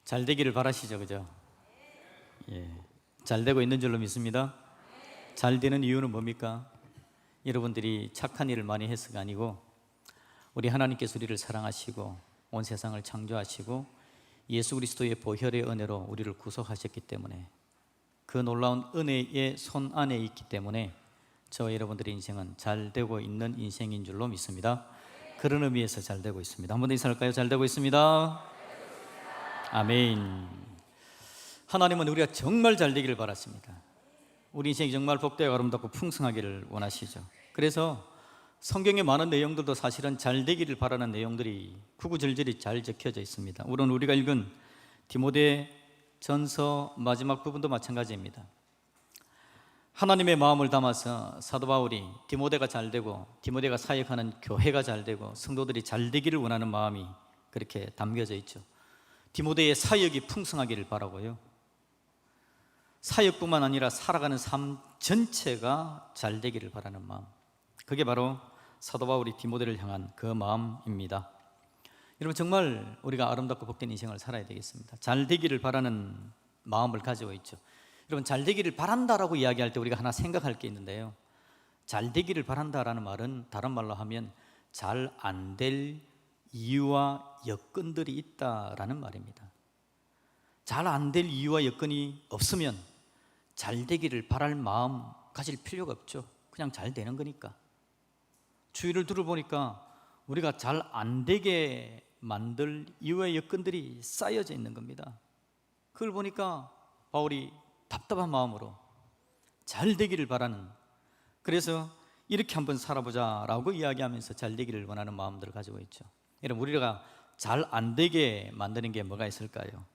잘 되기를 바라시죠, 그죠? 예, 잘 되고 있는 줄로 믿습니다. 잘 되는 이유는 뭡니까? 여러분들이 착한 일을 많이 해서가 아니고 우리 하나님께서 우리를 사랑하시고 온 세상을 창조하시고 예수 그리스도의 보혈의 은혜로 우리를 구속하셨기 때문에 그 놀라운 은혜의 손 안에 있기 때문에 저와 여러분들의 인생은 잘 되고 있는 인생인 줄로 믿습니다. 그런 의미에서 잘 되고 있습니다. 한 번 더 인사할까요? 잘 되고 있습니다. 아멘. 하나님은 우리가 정말 잘 되기를 바랐습니다. 우리 인생이 정말 복되고 아름답고 풍성하기를 원하시죠. 그래서 성경의 많은 내용들도 사실은 잘 되기를 바라는 내용들이 구구절절히 잘 적혀져 있습니다. 물론 우리가 읽은 디모데 전서 마지막 부분도 마찬가지입니다. 하나님의 마음을 담아서 사도 바울이 디모데가 잘 되고 디모데가 사역하는 교회가 잘 되고 성도들이 잘 되기를 원하는 마음이 그렇게 담겨져 있죠. 디모데의 사역이 풍성하기를 바라고요, 사역뿐만 아니라 살아가는 삶 전체가 잘 되기를 바라는 마음, 그게 바로 사도 바울이 디모데를 향한 그 마음입니다. 여러분, 정말 우리가 아름답고 복된 인생을 살아야 되겠습니다. 잘 되기를 바라는 마음을 가지고 있죠. 여러분, 잘 되기를 바란다라고 이야기할 때 우리가 하나 생각할 게 있는데요, 잘 되기를 바란다라는 말은 다른 말로 하면 잘 안 될 이유와 여건들이 있다라는 말입니다. 잘 안 될 이유와 여건이 없으면 잘 되기를 바랄 마음 가질 필요가 없죠. 그냥 잘 되는 거니까. 주위를 둘러보니까 우리가 잘 안 되게 만들 이유와 여건들이 쌓여져 있는 겁니다. 그걸 보니까 바울이 답답한 마음으로 잘 되기를 바라는, 그래서 이렇게 한번 살아보자라고 이야기하면서 잘 되기를 원하는 마음들을 가지고 있죠. 여러분, 우리가 잘 안 되게 만드는 게 뭐가 있을까요?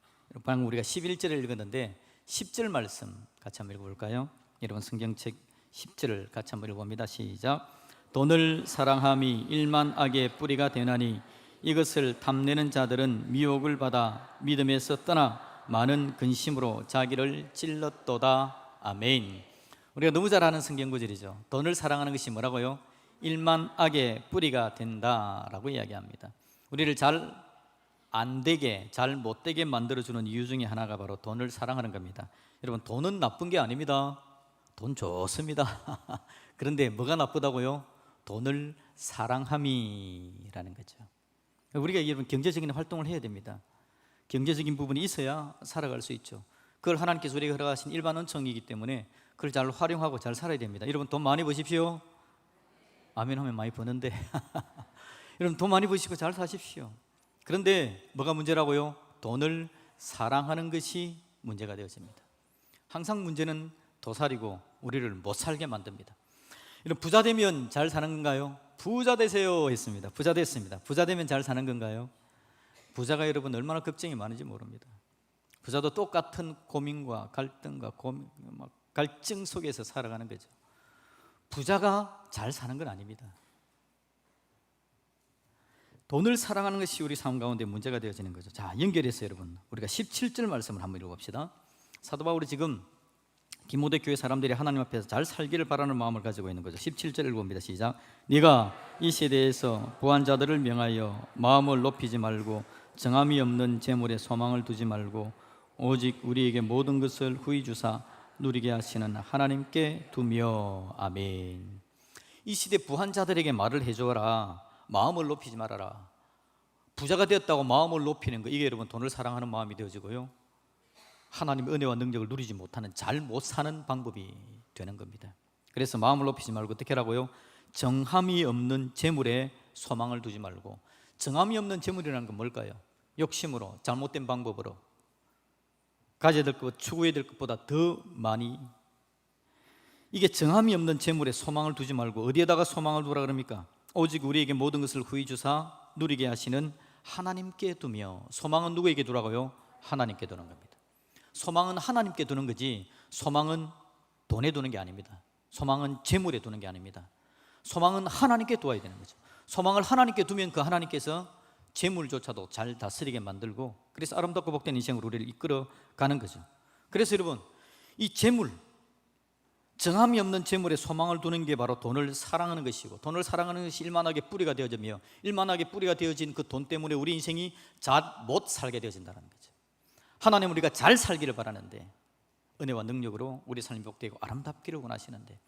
방금 우리가 11절을 읽었는데 10절 말씀 같이 한번 읽어볼까요? 여러분, 성경책 10절을 같이 한번 읽어봅니다. 시작. 돈을 사랑함이 일만 악의 뿌리가 되나니 이것을 탐내는 자들은 미혹을 받아 믿음에서 떠나 많은 근심으로 자기를 찔렀도다. 아멘. 우리가 너무 잘 아는 성경 구절이죠. 돈을 사랑하는 것이 뭐라고요? 일만 악의 뿌리가 된다라고 이야기합니다. 우리를 잘 안 되게, 잘 못 되게 만들어주는 이유 중에 하나가 바로 돈을 사랑하는 겁니다. 여러분, 돈은 나쁜 게 아닙니다. 돈 좋습니다. 그런데 뭐가 나쁘다고요? 돈을 사랑함이라는 거죠. 우리가 여러분 경제적인 활동을 해야 됩니다. 경제적인 부분이 있어야 살아갈 수 있죠. 그걸 하나님께서 우리에게 허락하신 일반 은총이기 때문에 그걸 잘 활용하고 잘 살아야 됩니다. 여러분, 돈 많이 버십시오. 아멘 하면 많이 버는데 여러분, 돈 많이 버시고 잘 사십시오. 그런데 뭐가 문제라고요? 돈을 사랑하는 것이 문제가 되어집니다. 항상 문제는 도살이고 우리를 못 살게 만듭니다. 여러분, 부자 되면 잘 사는 건가요? 부자 되세요 했습니다. 부자 됐습니다. 부자 되면 잘 사는 건가요? 부자가 여러분 얼마나 걱정이 많은지 모릅니다. 부자도 똑같은 고민과 갈등과 갈증 속에서 살아가는 거죠. 부자가 잘 사는 건 아닙니다. 돈을 사랑하는 것이 우리 삶 가운데 문제가 되어지는 거죠. 자, 연결해서 여러분 우리가 17절 말씀을 한번 읽어봅시다. 사도 바울이 지금 디모데 교회 사람들이 하나님 앞에서 잘 살기를 바라는 마음을 가지고 있는 거죠. 17절 읽어봅니다. 시작. 네가 이 세대에서 부한 자들을 명하여 마음을 높이지 말고 정함이 없는 재물에 소망을 두지 말고 오직 우리에게 모든 것을 후히 주사 누리게 하시는 하나님께 두며. 아멘. 이 시대 부한 자들에게 말을 해줘라. 마음을 높이지 말아라. 부자가 되었다고 마음을 높이는 거, 이게 여러분 돈을 사랑하는 마음이 되어지고요, 하나님의 은혜와 능력을 누리지 못하는, 잘 못 사는 방법이 되는 겁니다. 그래서 마음을 높이지 말고 어떻게 하라고요? 정함이 없는 재물에 소망을 두지 말고. 정함이 없는 재물이라는 건 뭘까요? 욕심으로, 잘못된 방법으로 가져야 될 것, 추구해야 될 것보다 더 많이, 이게 정함이 없는 재물에 소망을 두지 말고 어디에다가 소망을 두라 그럽니까? 오직 우리에게 모든 것을 후히 주사 누리게 하시는 하나님께 두며. 소망은 누구에게 두라고요? 하나님께 두는 겁니다. 소망은 하나님께 두는 거지, 소망은 돈에 두는 게 아닙니다. 소망은 재물에 두는 게 아닙니다. 소망은 하나님께 두어야 되는 거죠. 소망을 하나님께 두면 그 하나님께서 재물조차도 잘 다스리게 만들고, 그래서 아름답고 복된 인생으로 우리를 이끌어가는 거죠. 그래서 여러분, 이 재물, 정함이 없는 재물에 소망을 두는 게 바로 돈을 사랑하는 것이고, 돈을 사랑하는 것이 일만하게 뿌리가 되어지며, 일만하게 뿌리가 되어진 그 돈 때문에 우리 인생이 잘 못 살게 되어진다는 거죠. 하나님 우리가 잘 살기를 바라는데 은혜와 능력으로 우리 삶이 복되고 아름답기를 원하시는데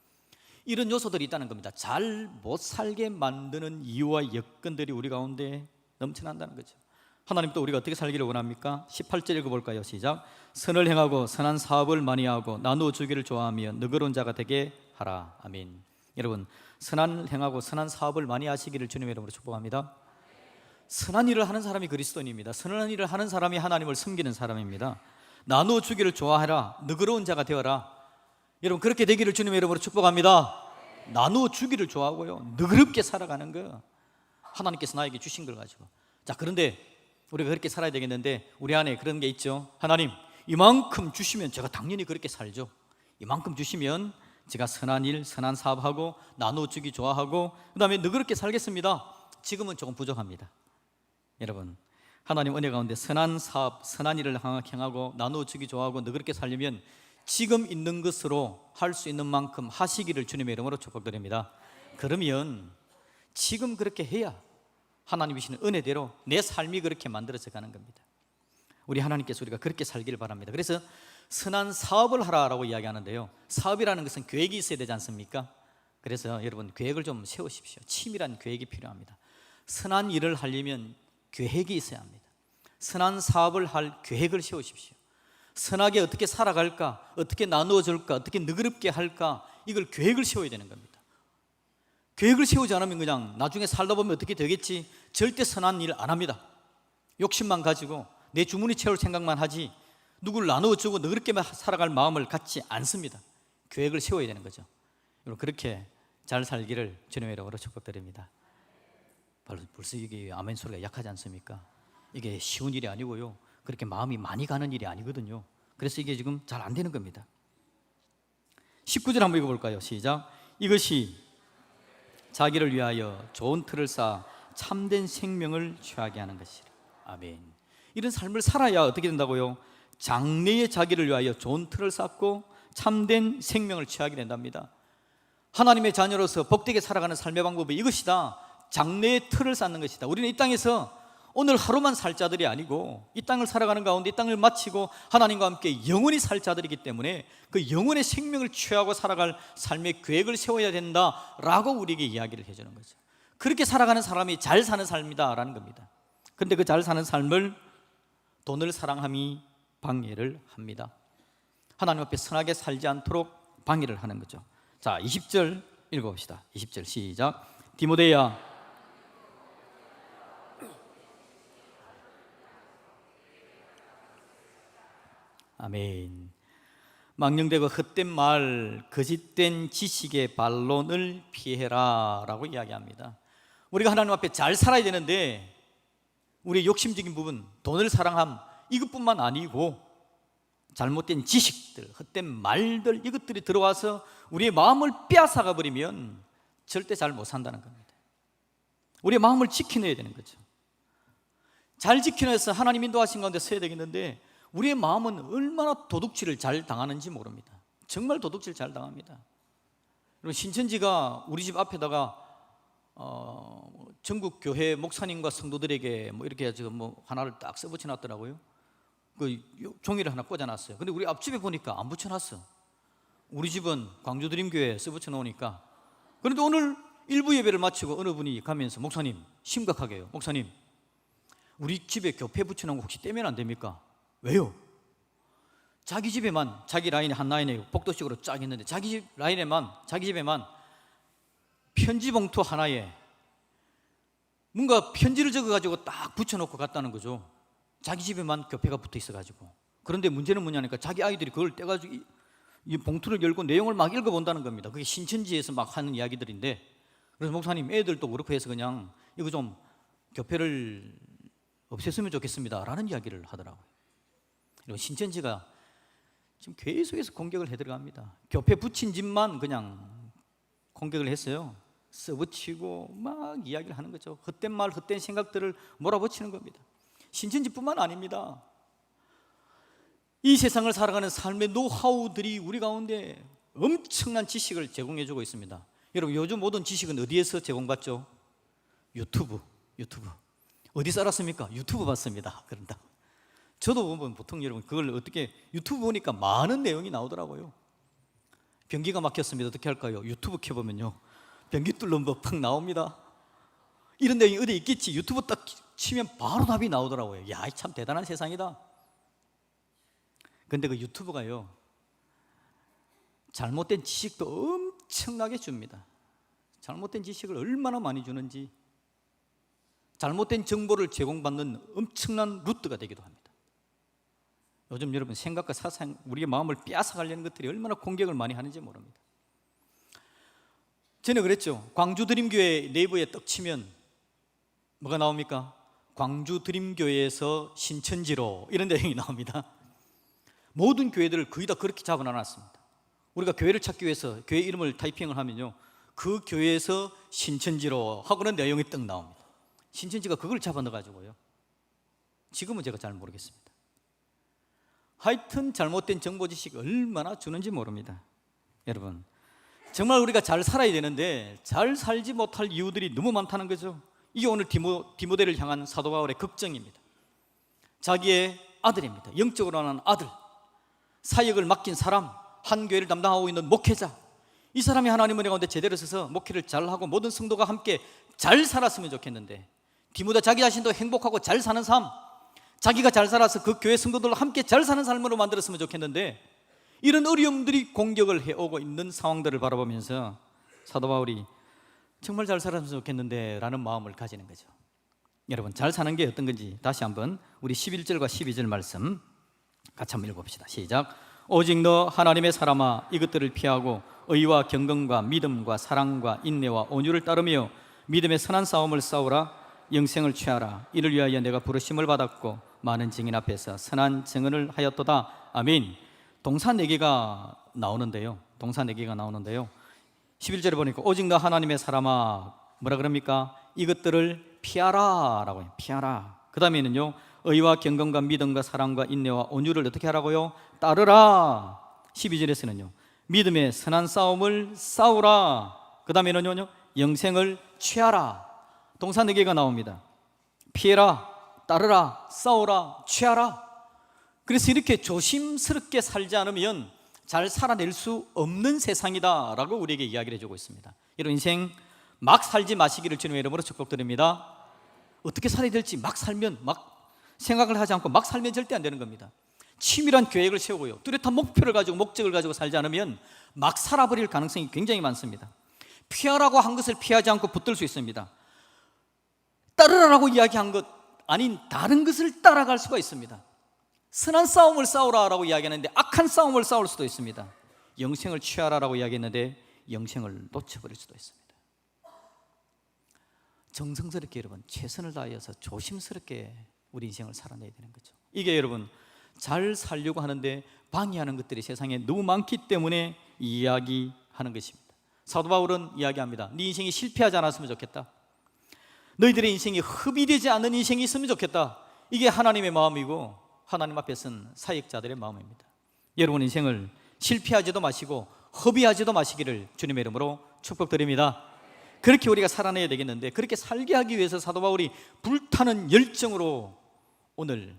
이런 요소들이 있다는 겁니다. 잘 못 살게 만드는 이유와 여건들이 우리 가운데 넘쳐난다는 거죠. 하나님 또 우리가 어떻게 살기를 원합니까? 18절 읽어볼까요? 시작. 선을 행하고 선한 사업을 많이 하고 나누어 주기를 좋아하며 너그러운 자가 되게 하라. 아멘. 여러분, 선한 행하고 선한 사업을 많이 하시기를 주님의 이름으로 축복합니다. 선한 일을 하는 사람이 그리스도인입니다. 선한 일을 하는 사람이 하나님을 섬기는 사람입니다. 나누어 주기를 좋아하라. 너그러운 자가 되어라. 여러분, 그렇게 되기를 주님의 이름으로 축복합니다. 나누어 주기를 좋아하고요, 너그럽게 살아가는 거 하나님께서 나에게 주신 걸 가지고. 자, 그런데 우리가 그렇게 살아야 되겠는데 우리 안에 그런 게 있죠. 하나님, 이만큼 주시면 제가 당연히 그렇게 살죠. 이만큼 주시면 제가 선한 일, 선한 사업하고 나누어 주기 좋아하고 그 다음에 너그럽게 살겠습니다. 지금은 조금 부족합니다. 여러분, 하나님 은혜 가운데 선한 사업, 선한 일을 행하고 나누어 주기 좋아하고 너그럽게 살려면 지금 있는 것으로 할 수 있는 만큼 하시기를 주님의 이름으로 축복드립니다. 그러면 지금 그렇게 해야 하나님이 주시는 은혜대로 내 삶이 그렇게 만들어져 가는 겁니다. 우리 하나님께서 우리가 그렇게 살기를 바랍니다. 그래서 선한 사업을 하라라고 이야기하는데요, 사업이라는 것은 계획이 있어야 되지 않습니까? 그래서 여러분, 계획을 좀 세우십시오. 치밀한 계획이 필요합니다. 선한 일을 하려면 계획이 있어야 합니다. 선한 사업을 할 계획을 세우십시오. 선하게 어떻게 살아갈까, 어떻게 나누어 줄까, 어떻게 너그럽게 할까, 이걸 계획을 세워야 되는 겁니다. 계획을 세우지 않으면 그냥 나중에 살다 보면 어떻게 되겠지, 절대 선한 일 안 합니다. 욕심만 가지고 내 주머니 채울 생각만 하지 누구를 나누어 주고 너그럽게 살아갈 마음을 갖지 않습니다. 계획을 세워야 되는 거죠. 여러분, 그렇게 잘 살기를 주님의 이름으로 축복드립니다. 벌써 이게 아멘 소리가 약하지 않습니까? 이게 쉬운 일이 아니고요, 그렇게 마음이 많이 가는 일이 아니거든요. 그래서 이게 지금 잘 안 되는 겁니다. 19절 한번 읽어볼까요? 시작. 이것이 자기를 위하여 좋은 틀을 쌓아 참된 생명을 취하게 하는 것이라. 아멘. 이런 삶을 살아야 어떻게 된다고요? 장래의 자기를 위하여 좋은 틀을 쌓고 참된 생명을 취하게 된답니다. 하나님의 자녀로서 복되게 살아가는 삶의 방법이 이것이다. 장래의 틀을 쌓는 것이다. 우리는 이 땅에서 오늘 하루만 살 자들이 아니고 이 땅을 살아가는 가운데 이 땅을 마치고 하나님과 함께 영원히 살 자들이기 때문에 그 영원의 생명을 취하고 살아갈 삶의 계획을 세워야 된다라고 우리에게 이야기를 해주는 거죠. 그렇게 살아가는 사람이 잘 사는 삶이다라는 겁니다. 그런데 그 잘 사는 삶을 돈을 사랑함이 방해를 합니다. 하나님 앞에 선하게 살지 않도록 방해를 하는 거죠. 자, 20절 읽어봅시다. 20절 시작. 디모데야, 아멘. 망령되고 헛된 말, 거짓된 지식의 반론을 피해라 라고 이야기합니다. 우리가 하나님 앞에 잘 살아야 되는데 우리의 욕심적인 부분, 돈을 사랑함, 이것뿐만 아니고 잘못된 지식들, 헛된 말들, 이것들이 들어와서 우리의 마음을 빼앗아가 버리면 절대 잘 못 산다는 겁니다. 우리의 마음을 지켜내야 되는 거죠. 잘 지켜내서 하나님 인도하신 가운데 서야 되겠는데 우리의 마음은 얼마나 도둑질을 잘 당하는지 모릅니다. 정말 도둑질 잘 당합니다. 그리고 신천지가 우리 집 앞에다가 전국 교회 목사님과 성도들에게 이렇게 지금 하나를 딱 써붙여 놨더라고요. 그 종이를 하나 꽂아놨어요. 근데 우리 앞집에 보니까 안 붙여놨어. 우리 집은 광주드림교회에 써붙여 놓으니까. 그런데 오늘 일부 예배를 마치고 어느 분이 가면서 목사님, 심각하게요, 목사님, 우리 집에 교패 붙여놓은 거 혹시 떼면 안 됩니까? 왜요? 자기 집에만, 자기 라인에 한 라인에 복도식으로 쫙 있는데 자기 집 라인에만, 자기 집에만 편지 봉투 하나에 뭔가 편지를 적어가지고 딱 붙여놓고 갔다는 거죠. 자기 집에만 교패가 붙어 있어가지고. 그런데 문제는 뭐냐니까 자기 아이들이 그걸 떼가지고 이 봉투를 열고 내용을 막 읽어본다는 겁니다. 그게 신천지에서 막 하는 이야기들인데, 그래서 목사님, 애들도 그렇고 해서 그냥 이거 좀 교패를 없앴으면 좋겠습니다 라는 이야기를 하더라고요. 그리고 신천지가 지금 계속해서 공격을 해들어갑니다. 교패 붙인 집만 그냥 공격을 했어요. 써붙이고 막 이야기를 하는 거죠. 헛된 말, 헛된 생각들을 몰아붙이는 겁니다. 신천지뿐만 아닙니다. 이 세상을 살아가는 삶의 노하우들이 우리 가운데 엄청난 지식을 제공해주고 있습니다. 여러분, 요즘 모든 지식은 어디에서 제공받죠? 유튜브. 어디 살았습니까? 유튜브 봤습니다. 그런다. 저도 보면 보통 여러분 그걸 어떻게 유튜브 보니까 많은 내용이 나오더라고요. 변기가 막혔습니다. 어떻게 할까요? 유튜브 켜보면요, 변기 뚫는 법 팍 나옵니다. 이런 내용이 어디 있겠지? 유튜브 딱 치면 바로 답이 나오더라고요. 야, 참 대단한 세상이다. 근데 그 유튜브가요, 잘못된 지식도 엄청나게 줍니다. 잘못된 지식을 얼마나 많이 주는지, 잘못된 정보를 제공받는 엄청난 루트가 되기도 합니다. 요즘 여러분 생각과 사상, 우리의 마음을 빼앗아가려는 것들이 얼마나 공격을 많이 하는지 모릅니다. 전에 그랬죠. 광주 드림교회 네이버에 떡 치면 뭐가 나옵니까? 광주 드림교회에서 신천지로, 이런 내용이 나옵니다. 모든 교회들을 거의 다 그렇게 잡아놨습니다. 우리가 교회를 찾기 위해서 교회 이름을 타이핑을 하면요, 그 교회에서 신천지로 하고는 내용이 떡 나옵니다. 신천지가 그걸 잡아넣어가지고요, 지금은 제가 잘 모르겠습니다. 하여튼 잘못된 정보 지식 얼마나 주는지 모릅니다. 여러분, 정말 우리가 잘 살아야 되는데 잘 살지 못할 이유들이 너무 많다는 거죠. 이게 오늘 디모데를 향한 사도 바울의 걱정입니다. 자기의 아들입니다. 영적으로는 아들, 사역을 맡긴 사람, 한 교회를 담당하고 있는 목회자, 이 사람이 하나님의 가운데 제대로 서서 목회를 잘하고 모든 성도가 함께 잘 살았으면 좋겠는데, 디모데 자기 자신도 행복하고 잘 사는 삶, 자기가 잘 살아서 그 교회 성도들과 함께 잘 사는 삶으로 만들었으면 좋겠는데, 이런 어려움들이 공격을 해오고 있는 상황들을 바라보면서 사도 바울이 정말 잘 살았으면 좋겠는데 라는 마음을 가지는 거죠. 여러분, 잘 사는 게 어떤 건지 다시 한번 우리 11절과 12절 말씀 같이 한번 읽어봅시다. 시작. 오직 너 하나님의 사람아, 이것들을 피하고 의와 경건과 믿음과 사랑과 인내와 온유를 따르며 믿음의 선한 싸움을 싸우라. 영생을 취하라. 이를 위하여 내가 부르심을 받았고 많은 증인 앞에서 선한 증언을 하였도다. 아멘. 동사 4개가 나오는데요, 11절에 보니까 오직 너 하나님의 사람아, 뭐라 그럽니까? 이것들을 피하라 라고 해요. 피하라. 그 다음에는요, 의와 경건과 믿음과 사랑과 인내와 온유를 어떻게 하라고요? 따르라. 12절에서는요, 믿음의 선한 싸움을 싸우라. 그 다음에는요, 영생을 취하라. 동사 4개가 나옵니다. 피해라, 따르라, 싸우라, 취하라. 그래서 이렇게 조심스럽게 살지 않으면 잘 살아낼 수 없는 세상이다 라고 우리에게 이야기를 해주고 있습니다. 이런 인생 막 살지 마시기를 주님의 이름으로 축복드립니다. 어떻게 살아야 될지 막 살면, 막 생각을 하지 않고 막 살면 절대 안 되는 겁니다. 치밀한 계획을 세우고요, 뚜렷한 목표를 가지고 목적을 가지고 살지 않으면 막 살아버릴 가능성이 굉장히 많습니다. 피하라고 한 것을 피하지 않고 붙들 수 있습니다. 따르라고 이야기한 것 아닌 다른 것을 따라갈 수가 있습니다. 선한 싸움을 싸우라라고 이야기하는데 악한 싸움을 싸울 수도 있습니다. 영생을 취하라라고 이야기했는데 영생을 놓쳐버릴 수도 있습니다. 정성스럽게 여러분 최선을 다해서 조심스럽게 우리 인생을 살아내야 되는 거죠. 이게 여러분 잘 살려고 하는데 방해하는 것들이 세상에 너무 많기 때문에 이야기하는 것입니다. 사도 바울은 이야기합니다. 네 인생이 실패하지 않았으면 좋겠다. 너희들의 인생이 흡입되지 않는 인생이 있으면 좋겠다. 이게 하나님의 마음이고 하나님 앞에 선 사역자들의 마음입니다. 여러분 인생을 실패하지도 마시고 허비하지도 마시기를 주님의 이름으로 축복드립니다. 그렇게 우리가 살아내야 되겠는데, 그렇게 살게 하기 위해서 사도 바울이 불타는 열정으로 오늘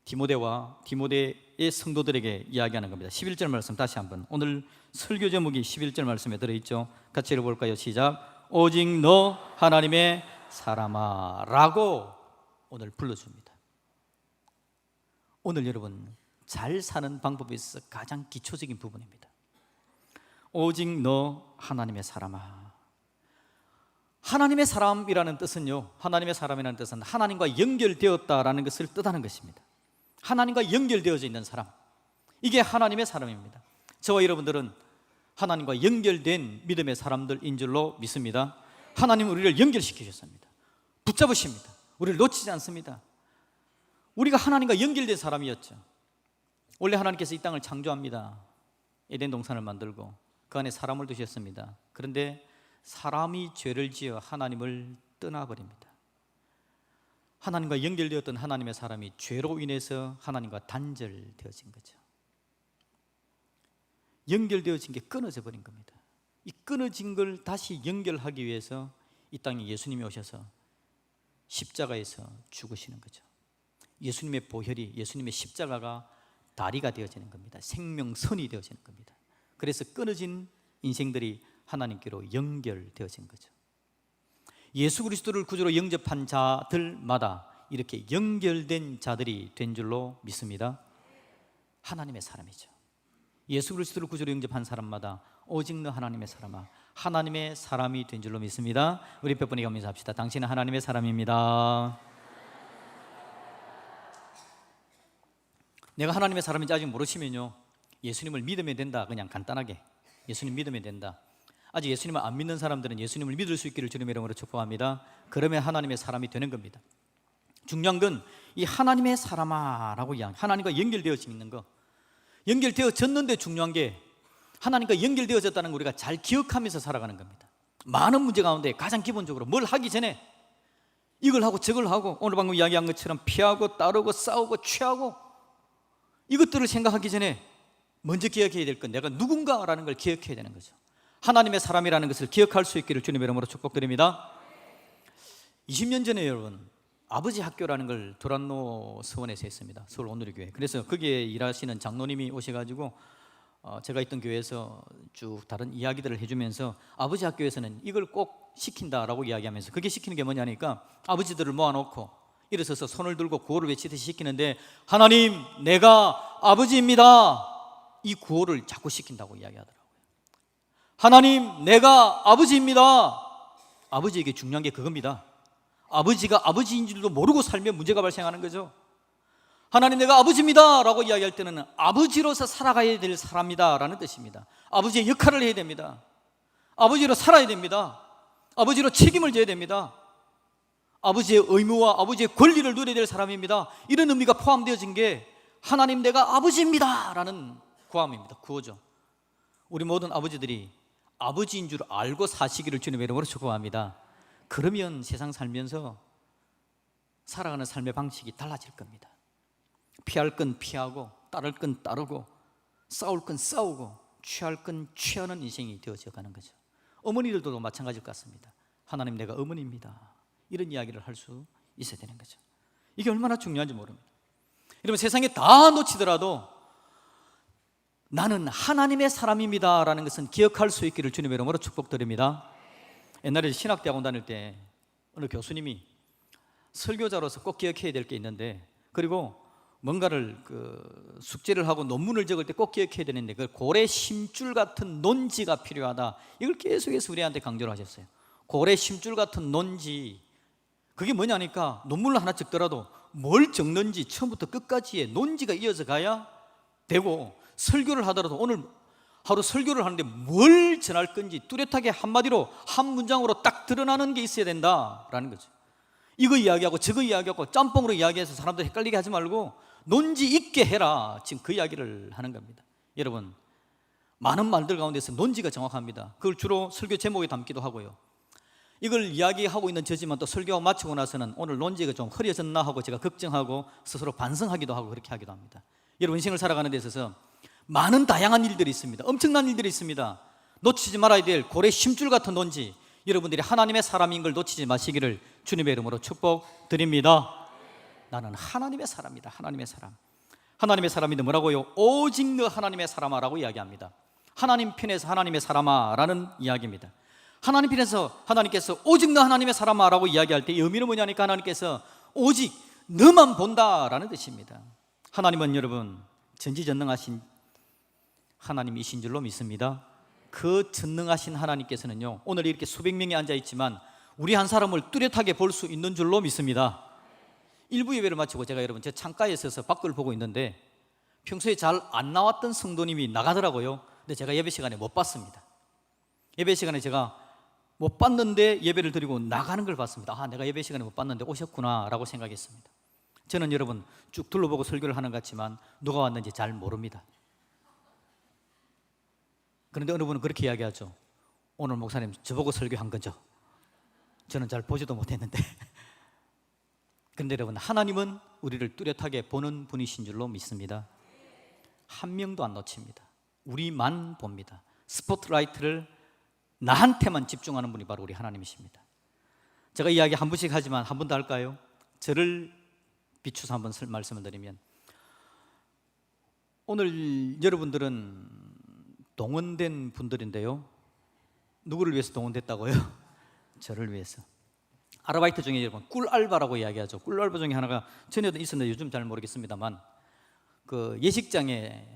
디모데의 성도들에게 이야기하는 겁니다. 11절 말씀 다시 한번, 오늘 설교 제목이 11절 말씀에 들어있죠. 같이 읽어볼까요? 시작. 오직 너 하나님의 사람아 라고 오늘 불러줍니다. 오늘 여러분 잘 사는 방법에 있어서 가장 기초적인 부분입니다. 오직 너 하나님의 사람아. 하나님의 사람이라는 뜻은요, 하나님의 사람이라는 뜻은 하나님과 연결되었다라는 것을 뜻하는 것입니다. 하나님과 연결되어져 있는 사람, 이게 하나님의 사람입니다. 저와 여러분들은 하나님과 연결된 믿음의 사람들인 줄로 믿습니다. 하나님은 우리를 연결시켜 주셨습니다. 붙잡으십니다. 우리를 놓치지 않습니다. 우리가 하나님과 연결된 사람이었죠. 원래 하나님께서 이 땅을 창조합니다. 에덴 동산을 만들고 그 안에 사람을 두셨습니다. 그런데 사람이 죄를 지어 하나님을 떠나버립니다. 하나님과 연결되었던 하나님의 사람이 죄로 인해서 하나님과 단절되어진 거죠. 연결되어진 게 끊어져 버린 겁니다. 이 끊어진 걸 다시 연결하기 위해서 이 땅에 예수님이 오셔서 십자가에서 죽으시는 거죠. 예수님의 보혈이, 예수님의 십자가가 다리가 되어지는 겁니다. 생명선이 되어지는 겁니다. 그래서 끊어진 인생들이 하나님께로 연결되어진 거죠. 예수 그리스도를 구주로 영접한 자들마다 이렇게 연결된 자들이 된 줄로 믿습니다. 하나님의 사람이죠. 예수 그리스도를 구주로 영접한 사람마다 오직 너 하나님의 사람아, 하나님의 사람이 된 줄로 믿습니다. 우리 몇 분이 감사합시다. 당신은 하나님의 사람입니다. 내가 하나님의 사람인지 아직 모르시면요, 예수님을 믿으면 된다. 그냥 간단하게 예수님 믿으면 된다. 아직 예수님을 안 믿는 사람들은 예수님을 믿을 수 있기를 주님의 이름으로 축복합니다. 그러면 하나님의 사람이 되는 겁니다. 중요한 건 이 하나님의 사람아라고 이야기, 하나님과 연결되어져 있는 거, 연결되어졌는데 중요한 게 하나님과 연결되어졌다는 걸 우리가 잘 기억하면서 살아가는 겁니다. 많은 문제 가운데 가장 기본적으로 뭘 하기 전에 이걸 하고 저걸 하고, 오늘 방금 이야기한 것처럼 피하고 따르고 싸우고 취하고, 이것들을 생각하기 전에 먼저 기억해야 될 건 내가 누군가라는 걸 기억해야 되는 거죠. 하나님의 사람이라는 것을 기억할 수 있기를 주님의 이름으로 축복드립니다. 20년 전에 여러분, 아버지 학교라는 걸 도란노 서원에서 했습니다. 서울 온누리교회. 그래서 거기에 일하시는 장로님이 오셔가지고 제가 있던 교회에서 쭉 다른 이야기들을 해주면서 아버지 학교에서는 이걸 꼭 시킨다라고 이야기하면서, 그게 시키는 게 뭐냐니까 아버지들을 모아놓고 일어서서 손을 들고 구호를 외치듯이 시키는데, 하나님 내가 아버지입니다, 이 구호를 자꾸 시킨다고 이야기하더라고요. 하나님 내가 아버지입니다. 아버지에게 중요한 게 그겁니다. 아버지가 아버지인 줄도 모르고 살면 문제가 발생하는 거죠. 하나님 내가 아버지입니다 라고 이야기할 때는 아버지로서 살아가야 될 사람이다 라는 뜻입니다. 아버지의 역할을 해야 됩니다. 아버지로 살아야 됩니다. 아버지로 책임을 져야 됩니다. 아버지의 의무와 아버지의 권리를 누려야 될 사람입니다. 이런 의미가 포함되어진 게 하나님 내가 아버지입니다 라는 구함입니다. 구호죠. 우리 모든 아버지들이 아버지인 줄 알고 사시기를 주님의 이름으로 축복합니다. 그러면 세상 살면서 살아가는 삶의 방식이 달라질 겁니다. 피할 건 피하고, 따를 건 따르고, 싸울 건 싸우고, 취할 건 취하는 인생이 되어져 가는 거죠. 어머니들도 마찬가지일 것 같습니다. 하나님 내가 어머니입니다, 이런 이야기를 할 수 있어야 되는 거죠. 이게 얼마나 중요한지 모릅니다. 여러분, 세상에 다 놓치더라도 나는 하나님의 사람입니다 라는 것은 기억할 수 있기를 주님의 이름으로 축복드립니다. 옛날에 신학대학원 다닐 때 어느 교수님이 설교자로서 꼭 기억해야 될 게 있는데, 그리고 뭔가를 숙제를 하고 논문을 적을 때 꼭 기억해야 되는데, 그 고래 심줄 같은 논지가 필요하다. 이걸 계속해서 우리한테 강조를 하셨어요. 고래 심줄 같은 논지, 그게 뭐냐니까 논문을 하나 적더라도 뭘 적는지 처음부터 끝까지의 논지가 이어져 가야 되고, 설교를 하더라도 오늘 하루 설교를 하는데 뭘 전할 건지 뚜렷하게 한마디로 한 문장으로 딱 드러나는 게 있어야 된다라는 거죠. 이거 이야기하고 저거 이야기하고 짬뽕으로 이야기해서 사람들 헷갈리게 하지 말고 논지 있게 해라, 지금 그 이야기를 하는 겁니다. 여러분, 많은 말들 가운데서 논지가 정확합니다. 그걸 주로 설교 제목에 담기도 하고요. 이걸 이야기하고 있는 저지만 또 설교가 마치고 나서는 오늘 논지가 좀 흐려졌나 하고 제가 걱정하고 스스로 반성하기도 하고 그렇게 하기도 합니다. 여러분, 인생을 살아가는 데 있어서 많은 다양한 일들이 있습니다. 엄청난 일들이 있습니다. 놓치지 말아야 될 고래 심줄 같은 논지, 여러분들이 하나님의 사람인 걸 놓치지 마시기를 주님의 이름으로 축복드립니다. 나는 하나님의 사람이다. 하나님의 사람. 하나님의 사람인데 뭐라고요? 오직 너 하나님의 사람아라고 이야기합니다. 하나님 편에서 하나님의 사람아라는 이야기입니다. 하나님 편에서 하나님께서 오직 너 하나님의 사람아라고 이야기할 때 의미는 뭐냐니까 하나님께서 오직 너만 본다라는 뜻입니다. 하나님은 여러분 전지전능하신 하나님이신 줄로 믿습니다. 그 전능하신 하나님께서는요, 오늘 이렇게 수백 명이 앉아있지만 우리 한 사람을 뚜렷하게 볼 수 있는 줄로 믿습니다. 일부 예배를 마치고 제가 여러분 제 창가에 있어서 밖을 보고 있는데 평소에 잘 안 나왔던 성도님이 나가더라고요. 근데 제가 예배 시간에 못 봤습니다. 예배 시간에 제가 못 봤는데 예배를 드리고 나가는 걸 봤습니다. 아, 내가 예배 시간에 못 봤는데 오셨구나 라고 생각했습니다. 저는 여러분 쭉 둘러보고 설교를 하는 것 같지만 누가 왔는지 잘 모릅니다. 그런데 어느 분은 그렇게 이야기하죠. 오늘 목사님 저보고 설교한 거죠. 저는 잘 보지도 못했는데. 그런데 여러분, 하나님은 우리를 뚜렷하게 보는 분이신 줄로 믿습니다. 한 명도 안 놓칩니다. 우리만 봅니다. 스포트라이트를 나한테만 집중하는 분이 바로 우리 하나님이십니다. 제가 이야기 한 번씩 하지만 한 번 더 할까요? 저를 비추서 한번 말씀을 드리면, 오늘 여러분들은 동원된 분들인데요, 누구를 위해서 동원됐다고요? 저를 위해서. 아르바이트 중에 여러분 꿀 알바라고 이야기하죠. 꿀 알바 중에 하나가 전에도 있었는데 요즘 잘 모르겠습니다만, 그 예식장에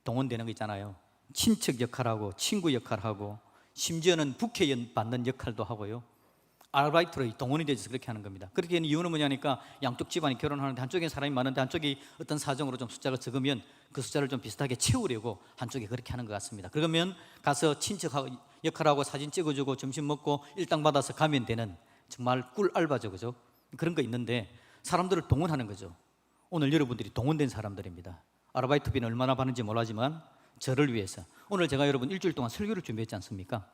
동원되는 거 있잖아요. 친척 역할하고 친구 역할하고 심지어는 부케 받는 역할도 하고요. 아르바이트로 동원이 돼서 그렇게 하는 겁니다. 그렇게 하는 이유는 뭐냐니까, 양쪽 집안이 결혼하는데 한쪽에 사람이 많은데 한쪽이 어떤 사정으로 좀 숫자가 적으면 그 숫자를 좀 비슷하게 채우려고 한쪽이 그렇게 하는 것 같습니다. 그러면 가서 친척 역할하고 사진 찍어주고 점심 먹고 일당 받아서 가면 되는 정말 꿀 알바죠, 그죠? 그런 거 있는데 사람들을 동원하는 거죠. 오늘 여러분들이 동원된 사람들입니다. 아르바이트비는 얼마나 받는지 몰라지만 저를 위해서. 오늘 제가 여러분 일주일 동안 설교를 준비했지 않습니까?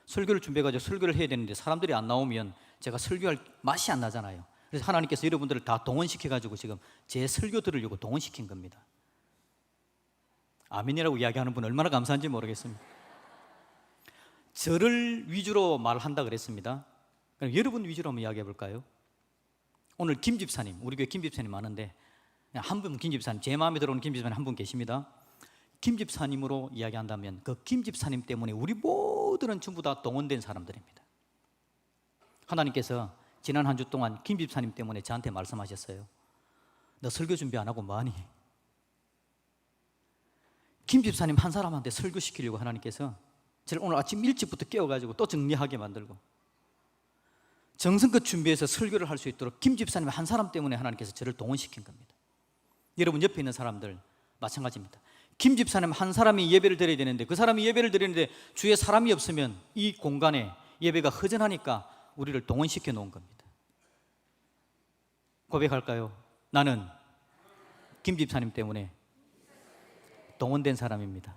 설교를 준비해가지고 설교를 해야 되는데 사람들이 안 나오면 제가 설교할 맛이 안 나잖아요. 그래서 하나님께서 여러분들을 다 동원시켜가지고 지금 제 설교 들으려고 동원시킨 겁니다. 아멘이라고 이야기하는 분 얼마나 감사한지 모르겠습니다. 저를 위주로 말한다 그랬습니다. 그럼 여러분 위주로 한번 이야기해 볼까요? 오늘 김 집사님, 우리 교회 김 집사님 많은데 한 분, 김 집사님, 제 마음에 들어오는 김 집사님 한 분 계십니다. 김 집사님으로 이야기한다면 그 김 집사님 때문에 우리 모두는 전부 다 동원된 사람들입니다. 하나님께서 지난 한 주 동안 김 집사님 때문에 저한테 말씀하셨어요. 너 설교 준비 안 하고 뭐하니? 김 집사님 한 사람한테 설교시키려고 하나님께서 저를 오늘 아침 일찍부터 깨워가지고 또 정리하게 만들고 정성껏 준비해서 설교를 할 수 있도록 김 집사님 한 사람 때문에 하나님께서 저를 동원시킨 겁니다. 여러분 옆에 있는 사람들 마찬가지입니다. 김 집사님 한 사람이 예배를 드려야 되는데 그 사람이 예배를 드리는데 주위에 사람이 없으면 이 공간에 예배가 허전하니까 우리를 동원시켜 놓은 겁니다. 고백할까요? 나는 김 집사님 때문에 동원된 사람입니다.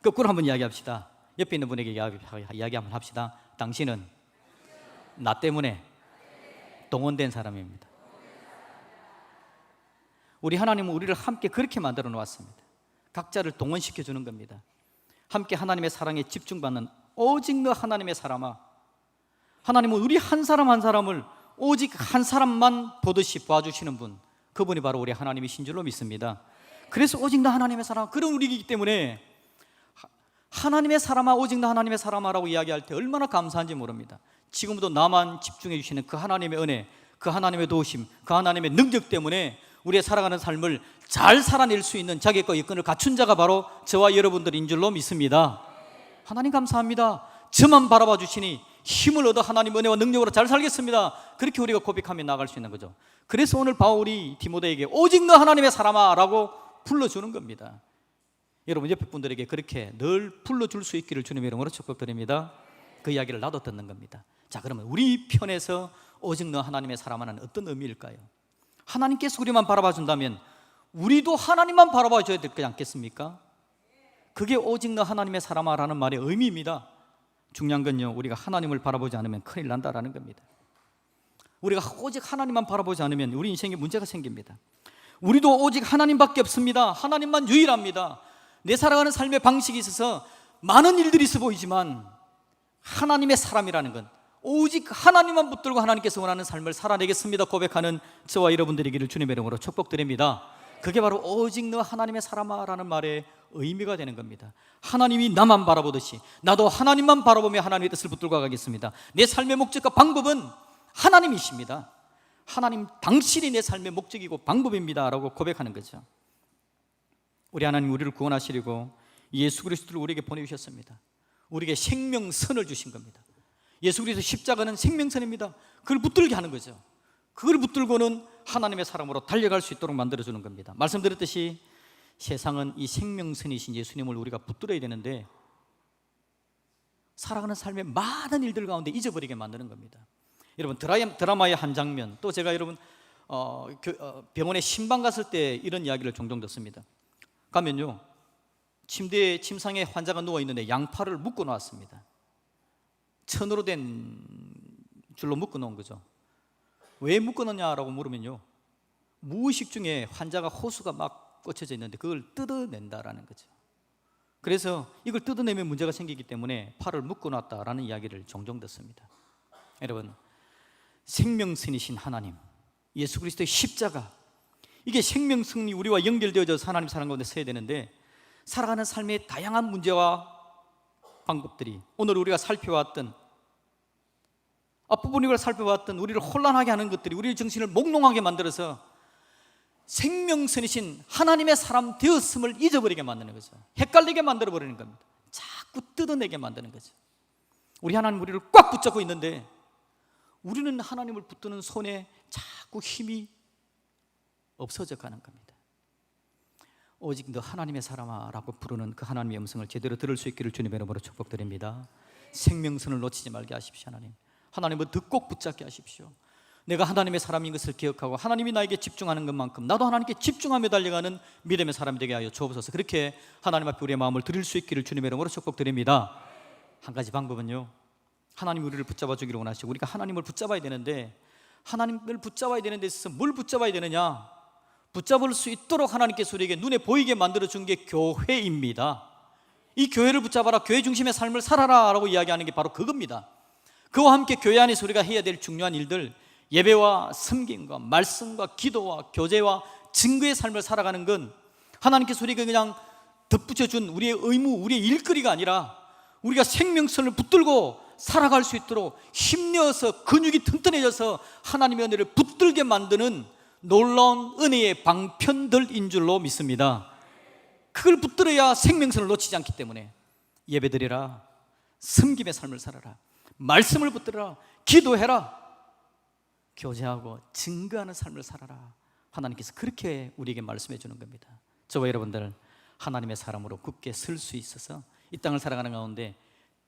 거꾸로 한번 이야기합시다. 옆에 있는 분에게 이야기 한번 합시다. 당신은 나 때문에 동원된 사람입니다. 우리 하나님은 우리를 함께 그렇게 만들어 놓았습니다. 각자를 동원시켜 주는 겁니다. 함께 하나님의 사랑에 집중받는 오직 너 하나님의 사람아. 하나님은 우리 한 사람 한 사람을 오직 한 사람만 보듯이 봐주시는 분, 그분이 바로 우리 하나님이신 줄로 믿습니다. 그래서 오직 너 하나님의 사람, 그런 우리이기 때문에 하나님의 사람아, 오직 너 하나님의 사람아라고 이야기할 때 얼마나 감사한지 모릅니다. 지금도 나만 집중해 주시는 그 하나님의 은혜, 그 하나님의 도우심, 그 하나님의 능력 때문에 우리의 살아가는 삶을 잘 살아낼 수 있는 자격과 여건을 갖춘 자가 바로 저와 여러분들인 줄로 믿습니다. 하나님 감사합니다. 저만 바라봐 주시니 힘을 얻어 하나님 은혜와 능력으로 잘 살겠습니다. 그렇게 우리가 고백하며 나아갈 수 있는 거죠. 그래서 오늘 바울이 디모데에게 오직 너 하나님의 사람아 라고 불러주는 겁니다. 여러분 옆에 분들에게 그렇게 늘 불러줄 수 있기를 주님의 이름으로 축복드립니다. 그 이야기를 나도 듣는 겁니다. 자, 그러면 우리 편에서 오직 너 하나님의 사람아는 어떤 의미일까요? 하나님께서 우리만 바라봐 준다면 우리도 하나님만 바라봐 줘야 되지 않겠습니까? 그게 오직 너 하나님의 사람아라는 말의 의미입니다. 중요한 건요, 우리가 하나님을 바라보지 않으면 큰일 난다라는 겁니다. 우리가 오직 하나님만 바라보지 않으면 우리 인생에 문제가 생깁니다. 우리도 오직 하나님밖에 없습니다. 하나님만 유일합니다. 내 살아가는 삶의 방식이 있어서 많은 일들이 있어 보이지만 하나님의 사람이라는 건 오직 하나님만 붙들고 하나님께서 원하는 삶을 살아내겠습니다 고백하는 저와 여러분들이기를 주님의 이름으로 축복드립니다. 그게 바로 오직 너 하나님의 사람아라는 말의 의미가 되는 겁니다. 하나님이 나만 바라보듯이 나도 하나님만 바라보며 하나님의 뜻을 붙들고 가겠습니다. 내 삶의 목적과 방법은 하나님이십니다. 하나님 당신이 내 삶의 목적이고 방법입니다 라고 고백하는 거죠. 우리 하나님 우리를 구원하시려고 예수 그리스도를 우리에게 보내주셨습니다. 우리에게 생명선을 주신 겁니다. 예수 그리스도 십자가는 생명선입니다. 그걸 붙들게 하는 거죠. 그걸 붙들고는 하나님의 사람으로 달려갈 수 있도록 만들어주는 겁니다. 말씀드렸듯이 세상은 이 생명선이신 예수님을 우리가 붙들어야 되는데 살아가는 삶의 많은 일들 가운데 잊어버리게 만드는 겁니다. 여러분 드라마의 한 장면, 또 제가 여러분 병원에 신방 갔을 때 이런 이야기를 종종 듣습니다. 가면요, 침대에 침상에 환자가 누워있는데 양팔을 묶어 놨습니다. 천으로 된 줄로 묶어 놓은 거죠. 왜 묶어 놓냐라고 물으면요, 무의식 중에 환자가 호수가 막 꽂혀져 있는데 그걸 뜯어낸다라는 거죠. 그래서 이걸 뜯어내면 문제가 생기기 때문에 팔을 묶어 놨다라는 이야기를 종종 듣습니다. 여러분, 생명선이신 하나님, 예수 그리스도의 십자가, 이게 생명성이 우리와 연결되어져서 하나님 사랑 가운데 서야 되는데, 살아가는 삶의 다양한 문제와 방법들이 오늘 우리가 살펴왔던, 앞부분 우리가 살펴봤던 우리를 혼란하게 하는 것들이 우리의 정신을 몽롱하게 만들어서 생명선이신 하나님의 사람 되었음을 잊어버리게 만드는 거죠. 헷갈리게 만들어버리는 겁니다. 자꾸 뜯어내게 만드는 거죠. 우리 하나님 우리를 꽉 붙잡고 있는데 우리는 하나님을 붙드는 손에 자꾸 힘이 없어져 가는 겁니다. 오직 너 하나님의 사람아 라고 부르는 그 하나님의 음성을 제대로 들을 수 있기를 주님의 이름으로 축복드립니다. 생명선을 놓치지 말게 하십시오. 하나님을 더 꼭 붙잡게 하십시오. 내가 하나님의 사람인 것을 기억하고 하나님이 나에게 집중하는 것만큼 나도 하나님께 집중하며 달려가는 믿음의 사람이 되게 하여 주옵소서. 그렇게 하나님 앞에 우리의 마음을 드릴 수 있기를 주님의 이름으로 축복드립니다. 한 가지 방법은요, 하나님이 우리를 붙잡아 주기를 원하시고 우리가 하나님을 붙잡아야 되는데, 하나님을 붙잡아야 되는 데 있어서 뭘 붙잡아야 되느냐, 붙잡을 수 있도록 하나님께서 우리에게 눈에 보이게 만들어준 게 교회입니다. 이 교회를 붙잡아라, 교회 중심의 삶을 살아라 라고 이야기하는 게 바로 그겁니다. 그와 함께 교회 안에서 우리가 해야 될 중요한 일들, 예배와 섬김과 말씀과 기도와 교제와 증거의 삶을 살아가는 건 하나님께서 우리에게 그냥 덧붙여준 우리의 의무, 우리의 일거리가 아니라 우리가 생명선을 붙들고 살아갈 수 있도록 힘내어서 근육이 튼튼해져서 하나님의 은혜를 붙들게 만드는 놀라운 은혜의 방편들인 줄로 믿습니다. 그걸 붙들어야 생명선을 놓치지 않기 때문에 예배드리라, 섬김의 삶을 살아라, 말씀을 붙들어라, 기도해라, 교제하고 증거하는 삶을 살아라. 하나님께서 그렇게 우리에게 말씀해 주는 겁니다. 저와 여러분들 하나님의 사람으로 굳게 설 수 있어서 이 땅을 살아가는 가운데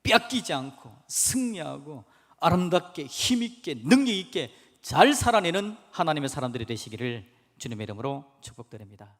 뺏기지 않고 승리하고 아름답게 힘있게 능력있게 잘 살아내는 하나님의 사람들이 되시기를 주님의 이름으로 축복드립니다.